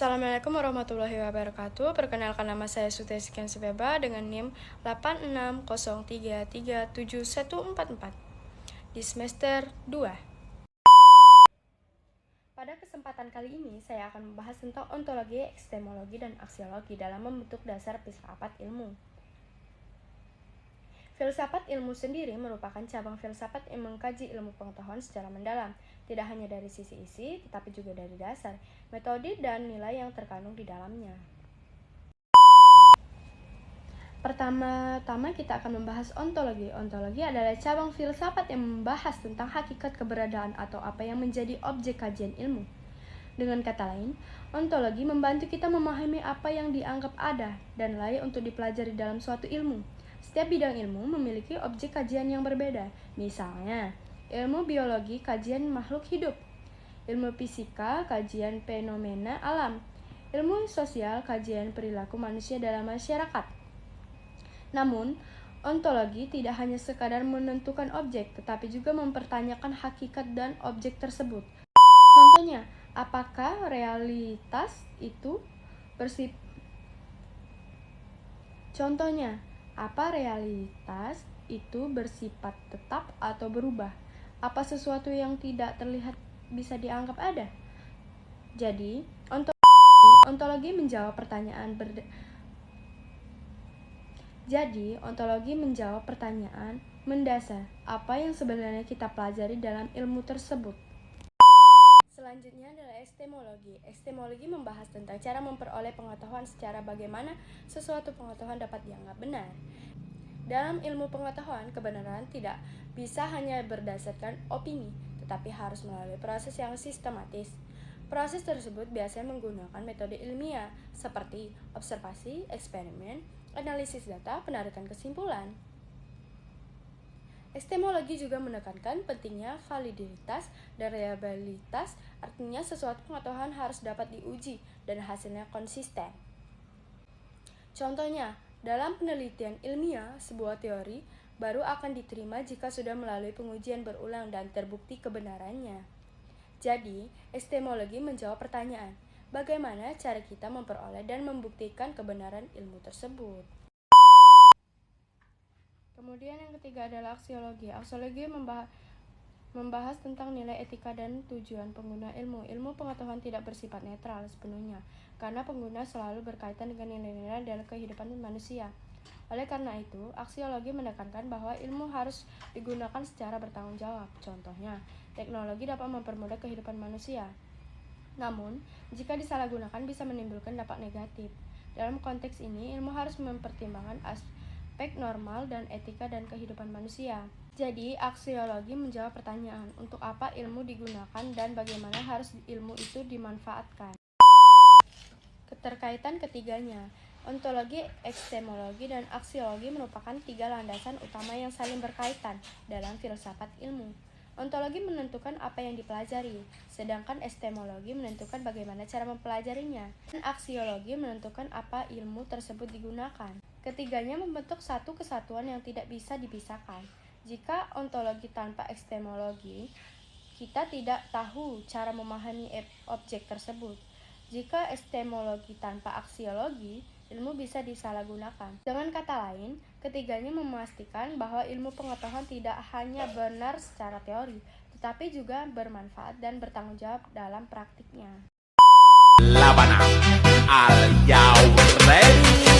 Assalamualaikum warahmatullahi wabarakatuh. Perkenalkan, nama saya Sutesikian Sebeba dengan NIM 8603377144 di semester 2. Pada kesempatan kali ini, saya akan membahas tentang ontologi, epistemologi, dan aksiologi dalam membentuk dasar filsafat ilmu. Filsafat ilmu sendiri merupakan cabang filsafat yang mengkaji ilmu pengetahuan secara mendalam, tidak hanya dari sisi isi, tetapi juga dari dasar, metode, dan nilai yang terkandung di dalamnya. Pertama-tama kita akan membahas ontologi. Ontologi adalah cabang filsafat yang membahas tentang hakikat keberadaan atau apa yang menjadi objek kajian ilmu. Dengan kata lain, ontologi membantu kita memahami apa yang dianggap ada dan layak untuk dipelajari dalam suatu ilmu. Setiap bidang ilmu memiliki objek kajian yang berbeda. Misalnya, ilmu biologi kajian makhluk hidup, ilmu fisika kajian fenomena alam, ilmu sosial kajian perilaku manusia dalam masyarakat. Namun, ontologi tidak hanya sekadar menentukan objek, tetapi juga mempertanyakan hakikat dan objek tersebut. Contohnya, apakah realitas itu bersifat tetap atau berubah? Apa sesuatu yang tidak terlihat bisa dianggap ada? Jadi, ontologi menjawab pertanyaan mendasar, apa yang sebenarnya kita pelajari dalam ilmu tersebut. Selanjutnya adalah epistemologi. Epistemologi membahas tentang cara memperoleh pengetahuan secara bagaimana sesuatu pengetahuan dapat dianggap benar. Dalam ilmu pengetahuan, kebenaran tidak bisa hanya berdasarkan opini, tetapi harus melalui proses yang sistematis. Proses tersebut biasanya menggunakan metode ilmiah seperti observasi, eksperimen, analisis data, penarikan kesimpulan. Epistemologi juga menekankan pentingnya validitas dan reliabilitas, artinya sesuatu pengetahuan harus dapat diuji dan hasilnya konsisten. Contohnya, dalam penelitian ilmiah, sebuah teori baru akan diterima jika sudah melalui pengujian berulang dan terbukti kebenarannya. Jadi, epistemologi menjawab pertanyaan, bagaimana cara kita memperoleh dan membuktikan kebenaran ilmu tersebut. Kemudian yang ketiga adalah aksiologi. Aksiologi membahas tentang nilai etika dan tujuan pengguna ilmu. Ilmu pengetahuan tidak bersifat netral sepenuhnya, karena pengguna selalu berkaitan dengan nilai-nilai dalam kehidupan manusia. Oleh karena itu, aksiologi menekankan bahwa ilmu harus digunakan secara bertanggung jawab. Contohnya, teknologi dapat mempermudah kehidupan manusia. Namun, jika disalahgunakan bisa menimbulkan dampak negatif. Dalam konteks ini, ilmu harus mempertimbangkan aspek normal dan etika dan kehidupan manusia. Jadi, aksiologi menjawab pertanyaan, untuk apa ilmu digunakan dan bagaimana harus ilmu itu dimanfaatkan. Keterkaitan ketiganya, ontologi, epistemologi, dan aksiologi merupakan tiga landasan utama yang saling berkaitan dalam filsafat ilmu. Ontologi menentukan apa yang dipelajari, sedangkan epistemologi menentukan bagaimana cara mempelajarinya, dan aksiologi menentukan apa ilmu tersebut digunakan. Ketiganya membentuk satu kesatuan yang tidak bisa dipisahkan. Jika ontologi tanpa epistemologi, kita tidak tahu cara memahami objek tersebut. Jika epistemologi tanpa aksiologi, ilmu bisa disalahgunakan. Dengan kata lain, ketiganya memastikan bahwa ilmu pengetahuan tidak hanya benar secara teori, tetapi juga bermanfaat dan bertanggung jawab dalam praktiknya. Labana, are you ready?